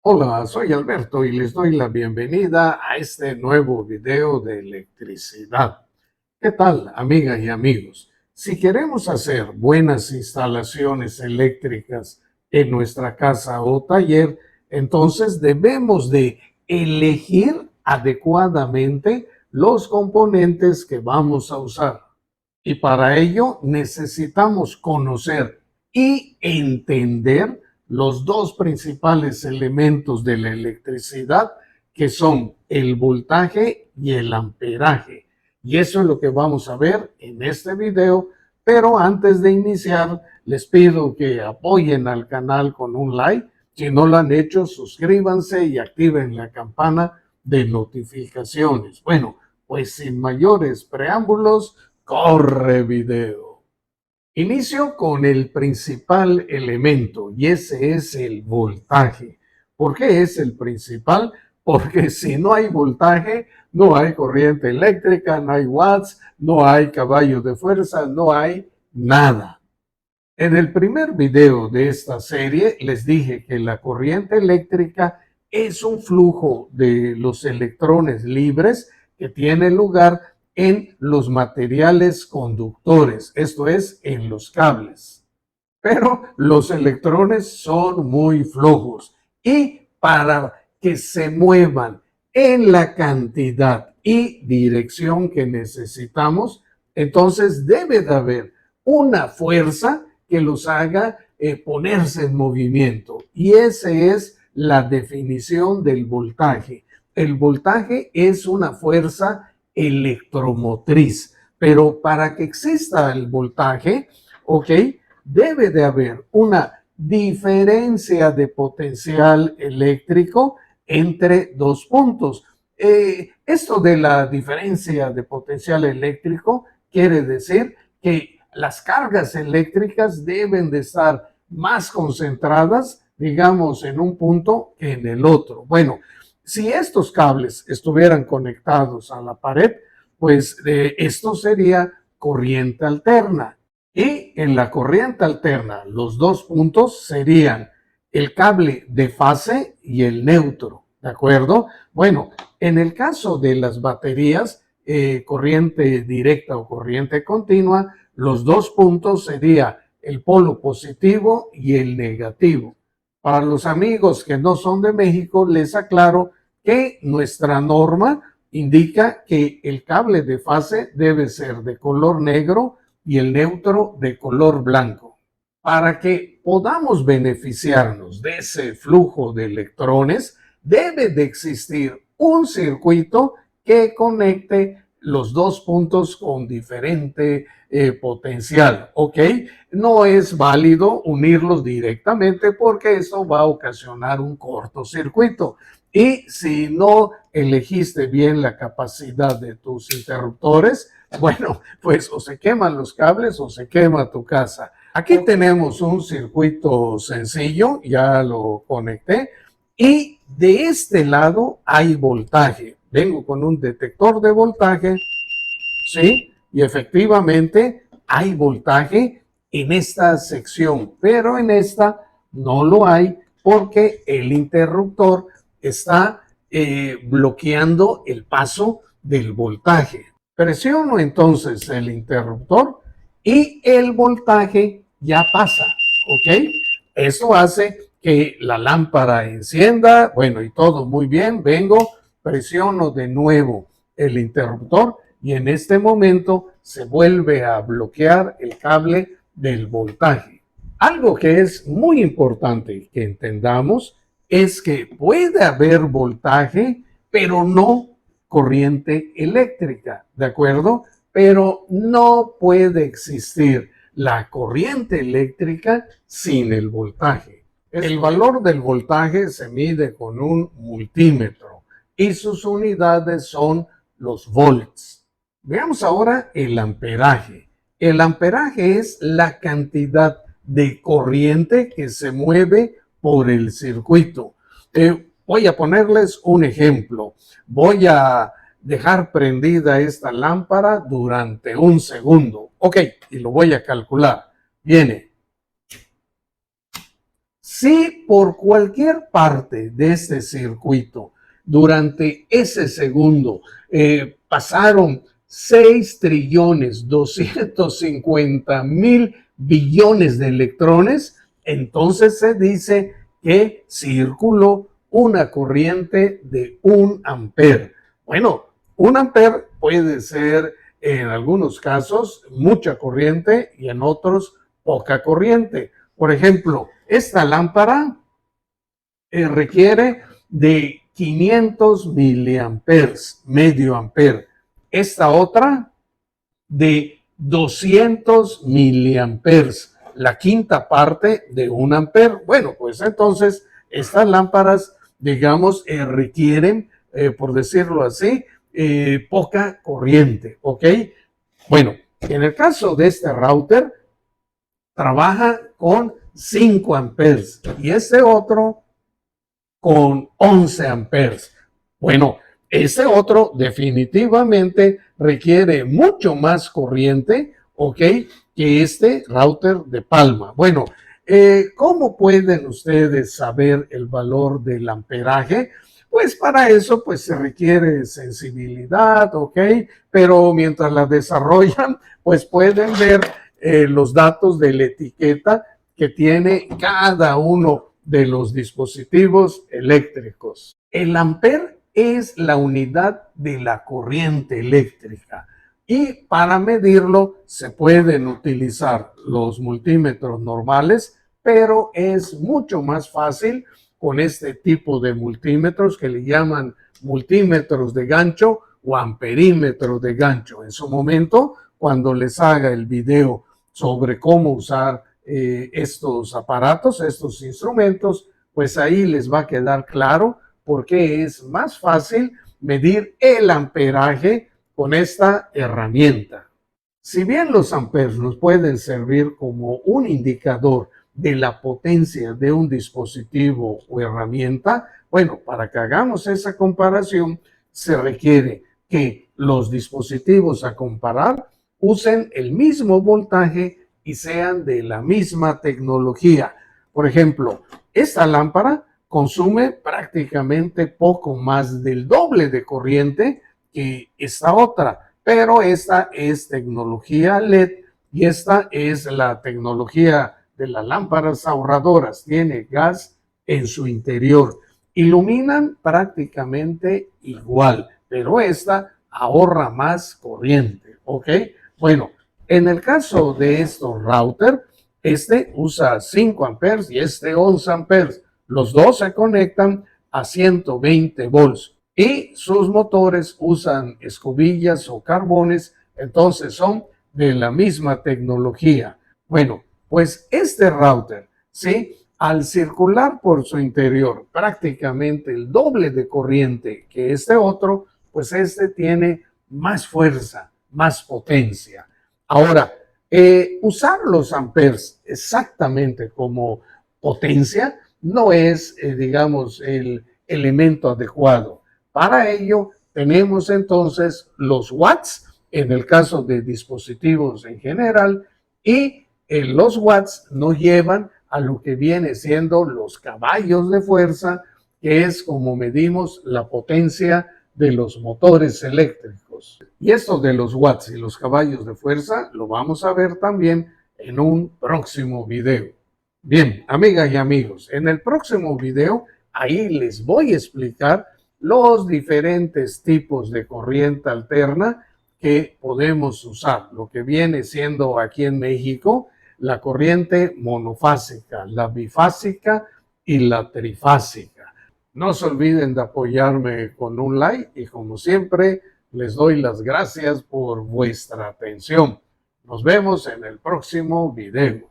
Hola, soy Alberto y les doy la bienvenida a este nuevo video de electricidad. ¿Qué tal, amigas y amigos? Si queremos hacer buenas instalaciones eléctricas en nuestra casa o taller, entonces debemos de elegir adecuadamente los componentes que vamos a usar. Y para ello necesitamos conocer y entender los dos principales elementos de la electricidad, que son el voltaje y el amperaje. Y eso es lo que vamos a ver en este video. Pero antes de iniciar, les pido que apoyen al canal con un like. Si no lo han hecho, suscríbanse y activen la campana de notificaciones. Bueno, pues sin mayores preámbulos, corre video. Inicio con el principal elemento y ese es el voltaje. ¿Por qué es el principal? Porque si no hay voltaje, no hay corriente eléctrica, no hay watts, no hay caballos de fuerza, no hay nada. En el primer video de esta serie les dije que la corriente eléctrica es un flujo de los electrones libres que tiene lugar en los materiales conductores, esto es, en los cables. Pero los electrones son muy flojos y para que se muevan en la cantidad y dirección que necesitamos, entonces debe de haber una fuerza que los haga ponerse en movimiento. Y esa es la definición del voltaje. El voltaje es una fuerza electromotriz, pero para que exista el voltaje, ¿ok? Debe de haber una diferencia de potencial eléctrico entre dos puntos. Esto de la diferencia de potencial eléctrico quiere decir que las cargas eléctricas deben de estar más concentradas, digamos, en un punto que en el otro. Bueno, si estos cables estuvieran conectados a la pared, pues esto sería corriente alterna. Y en la corriente alterna, los dos puntos serían el cable de fase y el neutro, ¿de acuerdo? Bueno, en el caso de las baterías, corriente directa o corriente continua, los dos puntos serían el polo positivo y el negativo. Para los amigos que no son de México, les aclaro que nuestra norma indica que el cable de fase debe ser de color negro y el neutro de color blanco. Para que podamos beneficiarnos de ese flujo de electrones, debe de existir un circuito que conecte los dos puntos con diferente potencial, ¿ok? No es válido unirlos directamente porque eso va a ocasionar un cortocircuito. Y si no elegiste bien la capacidad de tus interruptores, bueno, pues o se queman los cables o se quema tu casa. Aquí tenemos un circuito sencillo, ya lo conecté, y de este lado hay voltaje. Vengo con un detector de voltaje, ¿sí? Y efectivamente hay voltaje en esta sección, pero en esta no lo hay porque el interruptor está bloqueando el paso del voltaje. Presiono entonces el interruptor y el voltaje ya pasa, ¿ok? Eso hace que la lámpara encienda, bueno, y todo muy bien. Vengo, presiono de nuevo el interruptor y en este momento se vuelve a bloquear el cable del voltaje. Algo que es muy importante que entendamos es que puede haber voltaje, pero no corriente eléctrica, ¿de acuerdo? Pero no puede existir la corriente eléctrica sin el voltaje. El valor del voltaje se mide con un multímetro y sus unidades son los volts. Veamos ahora el amperaje. El amperaje es la cantidad de corriente que se mueve por el circuito. Voy a ponerles un ejemplo. Voy a dejar prendida esta lámpara durante un segundo. Ok, y lo voy a calcular. Viene Si por cualquier parte de este circuito durante ese segundo pasaron 6.250.000.000.000.000 de electrones, entonces se dice que circuló una corriente de 1 amper. Bueno, 1 amper puede ser en algunos casos mucha corriente y en otros poca corriente. Por ejemplo, esta lámpara requiere de 500 miliamperes, medio amper. Esta otra de 200 miliamperes, la quinta parte de 1 amper. Bueno, pues entonces estas lámparas, digamos, requieren, por decirlo así, poca corriente, ¿ok? Bueno, en el caso de este router, trabaja con 5 amperes y este otro con 11 amperes. Bueno, ese otro definitivamente requiere mucho más corriente, ¿ok? Que este router de Palma. Bueno, ¿cómo pueden ustedes saber el valor del amperaje? Pues para eso pues se requiere sensibilidad, ¿ok? Pero mientras la desarrollan, pues pueden ver los datos de la etiqueta que tiene cada uno de los dispositivos eléctricos. El amper es la unidad de la corriente eléctrica y para medirlo se pueden utilizar los multímetros normales, pero es mucho más fácil con este tipo de multímetros que le llaman multímetros de gancho o amperímetros de gancho. En su momento, cuando les haga el video sobre cómo usar estos aparatos, estos instrumentos, pues ahí les va a quedar claro por qué es más fácil medir el amperaje con esta herramienta. Si bien los amperes nos pueden servir como un indicador de la potencia de un dispositivo o herramienta, bueno, para que hagamos esa comparación, se requiere que los dispositivos a comparar usen el mismo voltaje y sean de la misma tecnología. Por ejemplo, esta lámpara consume prácticamente poco más del doble de corriente que esta otra, pero esta es tecnología LED y esta es la tecnología de las lámparas ahorradoras. Tiene gas en su interior. Iluminan prácticamente igual, pero esta ahorra más corriente, ¿ok? Bueno, en el caso de estos routers, este usa 5 amperes y este 11 amperes. Los dos se conectan a 120 volts y sus motores usan escobillas o carbones, entonces son de la misma tecnología. Bueno, pues este router, ¿sí? Al circular por su interior prácticamente el doble de corriente que este otro, pues este tiene más fuerza, más potencia. Ahora, usar los amperes exactamente como potencia no es, digamos, el elemento adecuado. Para ello, tenemos entonces los watts, en el caso de dispositivos en general, y los watts nos llevan a lo que viene siendo los caballos de fuerza, que es como medimos la potencia de los motores eléctricos. Y esto de los watts y los caballos de fuerza lo vamos a ver también en un próximo video. Bien, amigas y amigos, en el próximo video ahí les voy a explicar los diferentes tipos de corriente alterna que podemos usar. Lo que viene siendo aquí en México la corriente monofásica, la bifásica y la trifásica. No se olviden de apoyarme con un like y como siempre les doy las gracias por vuestra atención. Nos vemos en el próximo video.